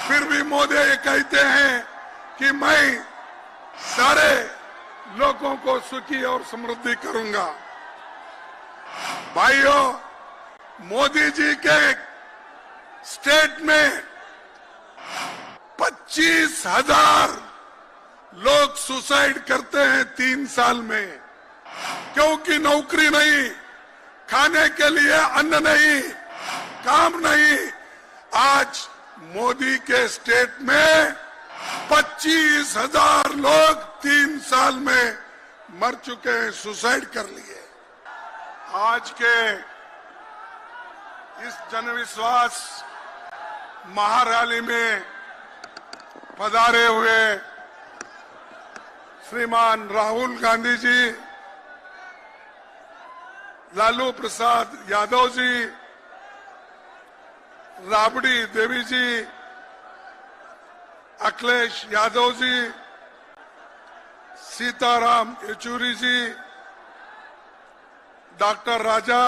फिर भी मोदी ये कहते हैं कि मैं सारे लोगों को सुखी और समृद्धि करूंगा। भाइयों, मोदी जी के स्टेट में 25,000 लोग सुसाइड करते हैं 3 साल में, क्योंकि नौकरी नहीं, खाने के लिए अन्न नहीं, काम नहीं। आज मोदी के स्टेट में 25,000 लोग 3 साल में मर चुके हैं, सुसाइड कर लिए। आज के इस जनविश्वास महारैली में पधारे हुए श्रीमान राहुल गांधी जी, लालू प्रसाद यादव जी, राबड़ी देवी जी, अखिलेश यादव जी, सीताराम येचुरी जी, डॉक्टर राजा,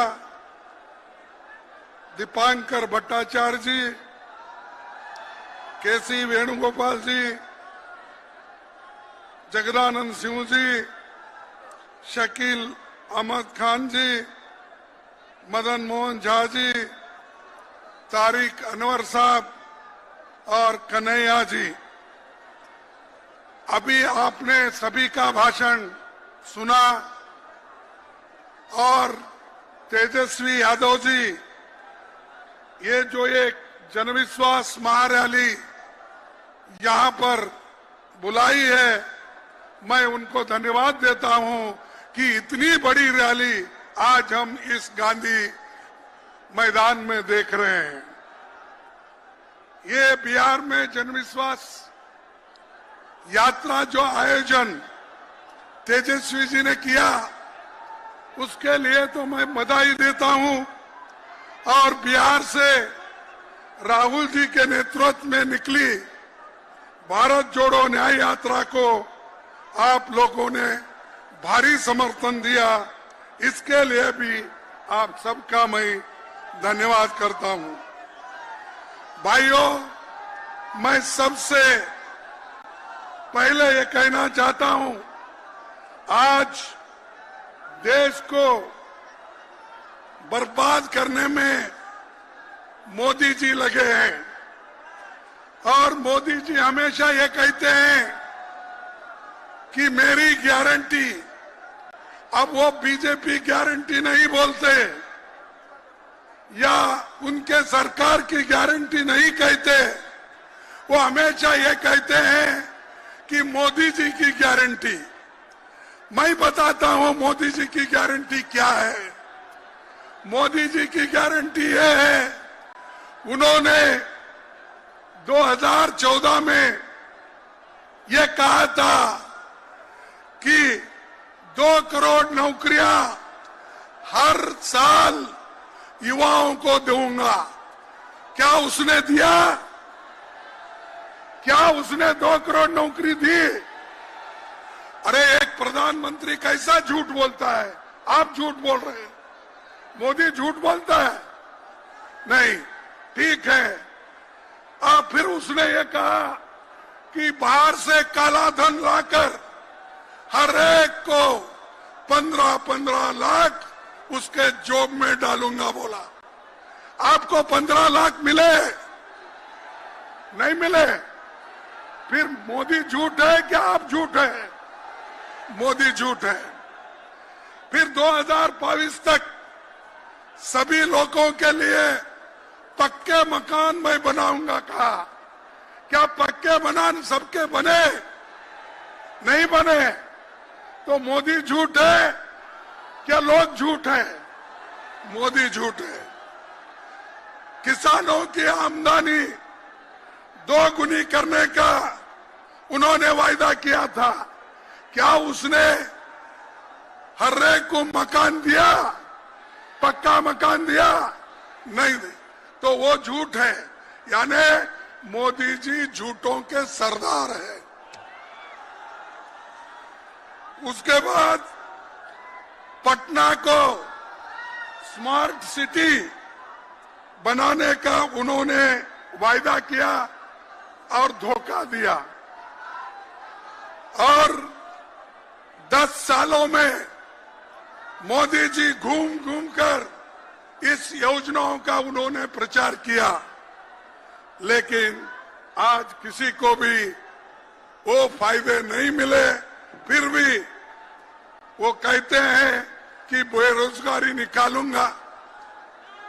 दीपांकर भट्टाचार्य जी, केसी वेणुगोपाल जी, जगदानंद सिंह जी, शकील अहमद खान जी, मदन मोहन झा जी, तारिक अनवर साहब और कन्हैया जी। अभी आपने सभी का भाषण सुना और तेजस्वी यादव जी, ये जो एक जनविश्वास महारैली यहां पर बुलाई है, मैं उनको धन्यवाद देता हूं कि इतनी बड़ी रैली आज हम इस गांधी मैदान में देख रहे हैं। ये बिहार में जनविश्वास यात्रा जो आयोजन तेजस्वी जी ने किया, उसके लिए तो मैं बधाई देता हूं। और बिहार से राहुल जी के नेतृत्व में निकली भारत जोड़ो न्याय यात्रा को आप लोगों ने भारी समर्थन दिया, इसके लिए भी आप सबका मैं धन्यवाद करता हूं। भाइयों, मैं सबसे पहले ये कहना चाहता हूं, आज देश को बर्बाद करने में मोदी जी लगे हैं और मोदी जी हमेशा ये कहते हैं कि मेरी गारंटी। अब वो बीजेपी गारंटी नहीं बोलते या उनके सरकार की गारंटी नहीं कहते, वो हमेशा ये कहते हैं कि मोदी जी की गारंटी। मैं बताता हूं मोदी जी की गारंटी क्या है। मोदी जी की गारंटी ये है, उन्होंने 2014 में ये कहा था कि 2 करोड़ नौकरियां हर साल युवाओं को दूंगा। क्या उसने दिया? क्या उसने 2 करोड़ नौकरी दी? अरे एक प्रधानमंत्री कैसा झूठ बोलता है? आप झूठ बोल रहे हैं, मोदी झूठ बोलता है? नहीं, ठीक है। अब फिर उसने ये कहा कि बाहर से काला धन लाकर हर एक को 15-15 लाख उसके जॉब में डालूंगा बोला। आपको 15 लाख मिले? नहीं मिले। फिर मोदी झूठ है क्या आप झूठ है? मोदी झूठ है। फिर 2022 तक सभी लोगों के लिए पक्के मकान मैं बनाऊंगा कहा। क्या पक्के मकान सबके बने? नहीं बने। तो मोदी झूठ है क्या लोग झूठ है? मोदी झूठ है। किसानों की आमदनी 2 गुनी करने का उन्होंने वायदा किया था। क्या उसने हर एक को मकान दिया? पक्का मकान दिया? नहीं। तो वो झूठ है। यानी मोदी जी झूठों के सरदार है। उसके बाद पटना को स्मार्ट सिटी बनाने का उन्होंने वायदा किया। और धोखा दिया। और 10 सालों में मोदी जी घूम घूम कर इस योजनाओं का उन्होंने प्रचार किया, लेकिन आज किसी को भी वो फायदे नहीं मिले। फिर भी वो कहते हैं कि बेरोजगारी निकालूंगा।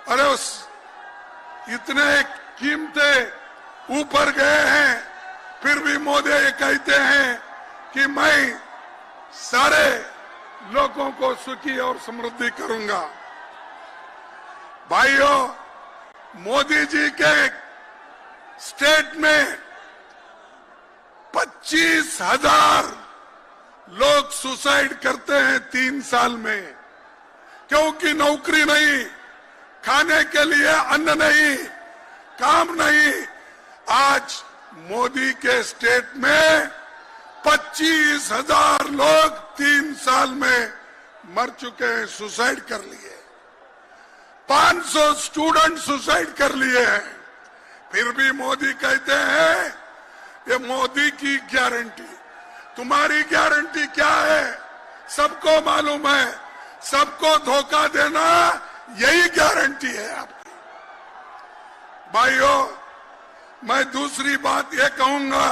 अरे उस इतने कीमतें ऊपर गए हैं, फिर भी मोदी ये कहते हैं कि मैं सारे लोगों को सुखी और समृद्धि करूंगा। भाइयों, मोदी जी के स्टेट में 25,000 लोग सुसाइड करते हैं 3 साल में, क्योंकि नौकरी नहीं, खाने के लिए अन्न नहीं, काम नहीं। आज मोदी के स्टेट में 25,000 लोग 3 साल में मर चुके हैं, सुसाइड कर लिए। 500 स्टूडेंट सुसाइड कर लिए हैं। फिर भी मोदी कहते हैं ये मोदी की गारंटी। तुम्हारी गारंटी क्या है? सबको मालूम है, सबको धोखा देना यही गारंटी है आपकी। भाइयों, मैं दूसरी बात ये कहूंगा,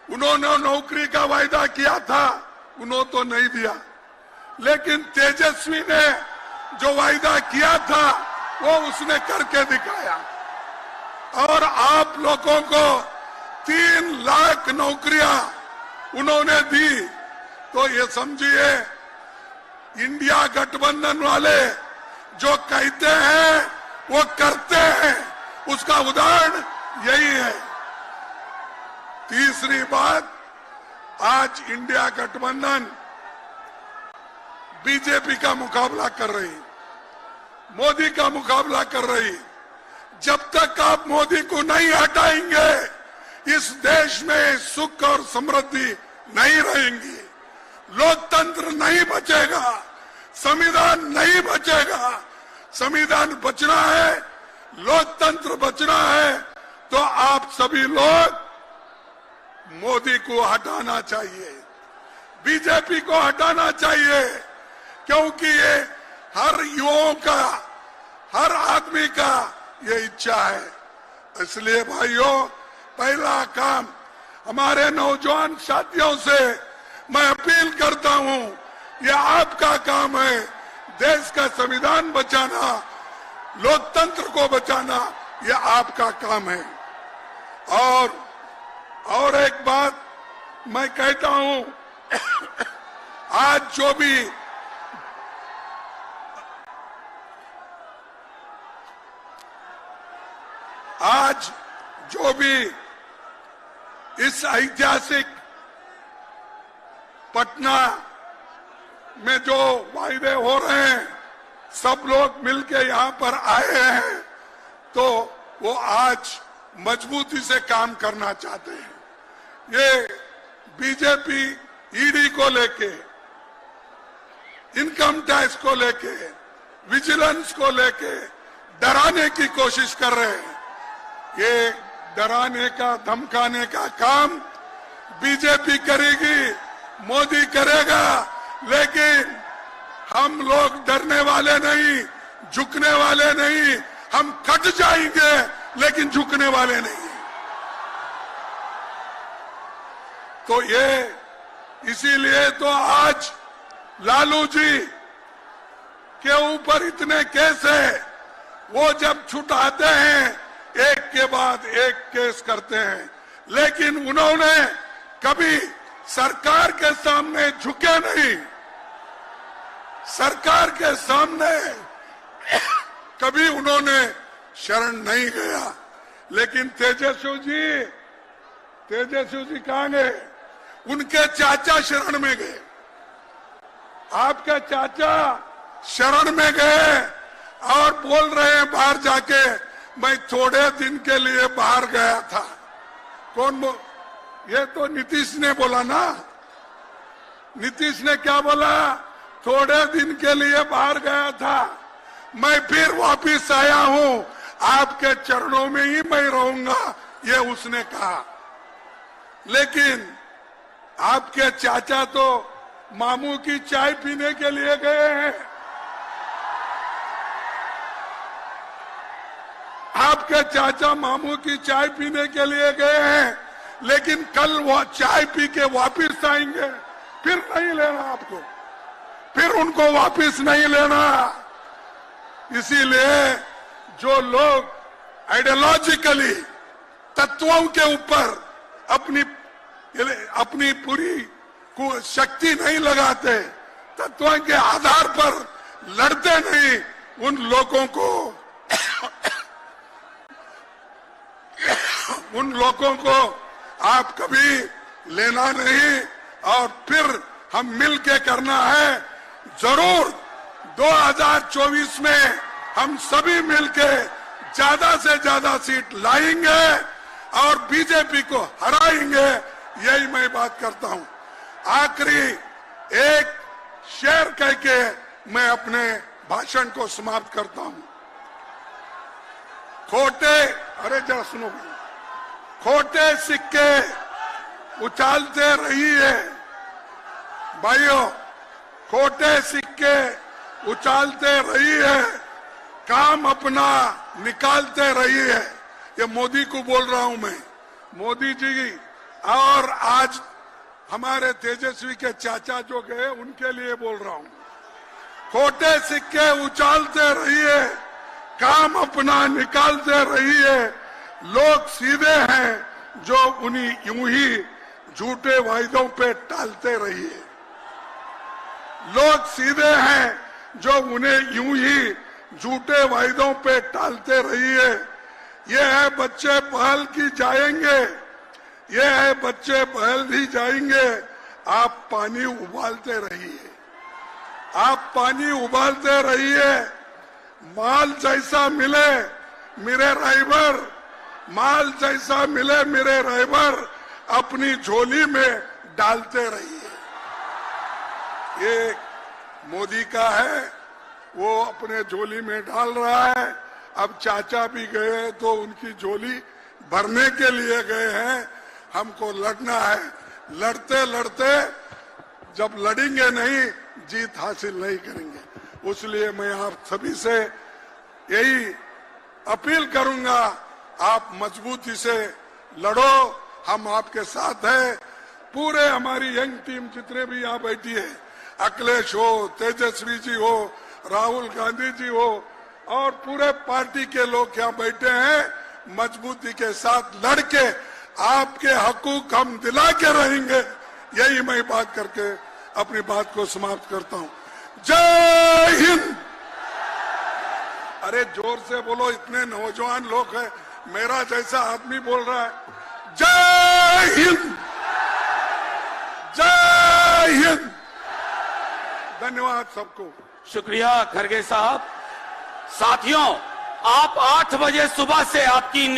उन्होंने नौकरी का वायदा किया था, उन्होंने तो नहीं दिया, लेकिन तेजस्वी ने जो वायदा किया था वो उसने करके दिखाया। और आप लोगों को 3 लाख नौकरियां उन्होंने दी। तो ये समझिए, इंडिया गठबंधन वाले जो कहते हैं वो करते हैं, उसका उदाहरण यही है। तीसरी बात, आज इंडिया गठबंधन बीजेपी का मुकाबला कर रही, मोदी का मुकाबला कर रही। जब तक आप मोदी को नहीं हटाएंगे, इस देश में सुख और समृद्धि नहीं रहेंगी, लोकतंत्र नहीं बचेगा, संविधान नहीं बचेगा। संविधान बचना है, लोकतंत्र बचना है, तो आप सभी लोग मोदी को हटाना चाहिए, बीजेपी को हटाना चाहिए, क्योंकि ये हर युवाओं का, हर आदमी का ये इच्छा है। इसलिए भाइयों, पहला काम, हमारे नौजवान साथियों से मैं अपील करता हूं, ये आपका काम है, देश का संविधान बचाना, लोकतंत्र को बचाना, ये आपका काम है। और एक बात मैं कहता हूं, आज जो भी इस ऐतिहासिक पटना में जो वायदे हो रहे हैं, सब लोग मिलके यहाँ पर आए हैं, तो वो आज मजबूती से काम करना चाहते हैं। ये बीजेपी ईडी को लेके, इनकम टैक्स को लेके, विजिलेंस को लेके डराने की कोशिश कर रहे हैं। ये डराने का, धमकाने का काम बीजेपी करेगी, मोदी करेगा, लेकिन हम लोग डरने वाले नहीं, झुकने वाले नहीं। हम कट जाएंगे लेकिन झुकने वाले नहीं। तो ये इसीलिए तो आज लालू जी के ऊपर इतने केस है, वो जब छुटाते हैं एक के बाद एक केस करते हैं, लेकिन उन्होंने कभी सरकार के सामने झुके नहीं, सरकार के सामने कभी उन्होंने शरण नहीं गया। लेकिन तेजस्वी जी कहां गए? उनके चाचा शरण में गए, आपके चाचा शरण में गए और बोल रहे हैं बाहर जाके, मैं थोड़े दिन के लिए बाहर गया था। ये तो नीतीश ने बोला ना। नीतीश ने क्या बोला? थोड़े दिन के लिए बाहर गया था, मैं फिर वापिस आया हूं, आपके चरणों में ही मैं रहूंगा, ये उसने कहा। लेकिन आपके चाचा तो मामू की चाय पीने के लिए गए हैं। आपके चाचा मामू की चाय पीने के लिए गए हैं, लेकिन कल वो चाय पी के वापिस आएंगे, फिर नहीं लेना आपको, फिर उनको वापिस नहीं लेना। इसीलिए जो लोग आइडियोलॉजिकली तत्वों के ऊपर अपनी पूरी शक्ति नहीं लगाते, तत्वों के आधार पर लड़ते नहीं, उन लोगों को आप कभी लेना नहीं। और फिर हम मिलके करना है। जरूर 2024 में हम सभी मिलके ज्यादा से ज्यादा सीट लाएंगे और बीजेपी को हराएंगे, यही मैं बात करता हूं। आखिरी एक शेर कह के मैं अपने भाषण को समाप्त करता हूं। अरे जरा सुनो, खोटे सिक्के उछालते रहिए भाइयों, खोटे सिक्के उछालते रहिए, काम अपना निकालते रहिए। ये मोदी को बोल रहा हूं मैं, मोदी जी। और आज हमारे तेजस्वी के चाचा जो गए उनके लिए बोल रहा हूं, खोटे सिक्के उछालते रहिए, काम अपना निकालते रहिए। लोग सीधे हैं जो उन्हीं यूं ही झूठे वायदों पे टालते रहिए। लोग सीधे हैं जो उन्हें यूं ही झूठे वायदों पे टालते रहिए। ये है बच्चे पहल की जाएंगे, ये है बच्चे पहल ही जाएंगे। आप पानी उबालते रहिए, आप पानी उबालते रहिए। माल जैसा मिले मेरे राइबर, माल जैसा मिले मेरे राइबर, अपनी झोली में डालते रहिए। ये मोदी का है, वो अपने झोली में डाल रहा है। अब चाचा भी गए तो उनकी झोली भरने के लिए गए हैं। हमको लड़ना है, लड़ते लड़ते जब लड़ेंगे नहीं, जीत हासिल नहीं करेंगे। इसलिए मैं आप सभी से यही अपील करूंगा, आप मजबूती से लड़ो, हम आपके साथ हैं। पूरे हमारी यंग टीम जितने भी यहाँ बैठी है, अखिलेश हो, तेजस्वी जी हो, राहुल गांधी जी हो, और पूरे पार्टी के लोग यहाँ बैठे हैं। मजबूती के साथ लड़के आपके हकूक हम दिला के रहेंगे। यही मैं बात करके अपनी बात को समाप्त करता हूँ। जय हिंद। अरे जोर से बोलो, इतने नौजवान लोग हैं, मेरा जैसा आदमी बोल रहा है। जय हिंद, जय हिंद। धन्यवाद सबको। शुक्रिया खरगे साहब। साथियों, आप 8 बजे सुबह से आपकी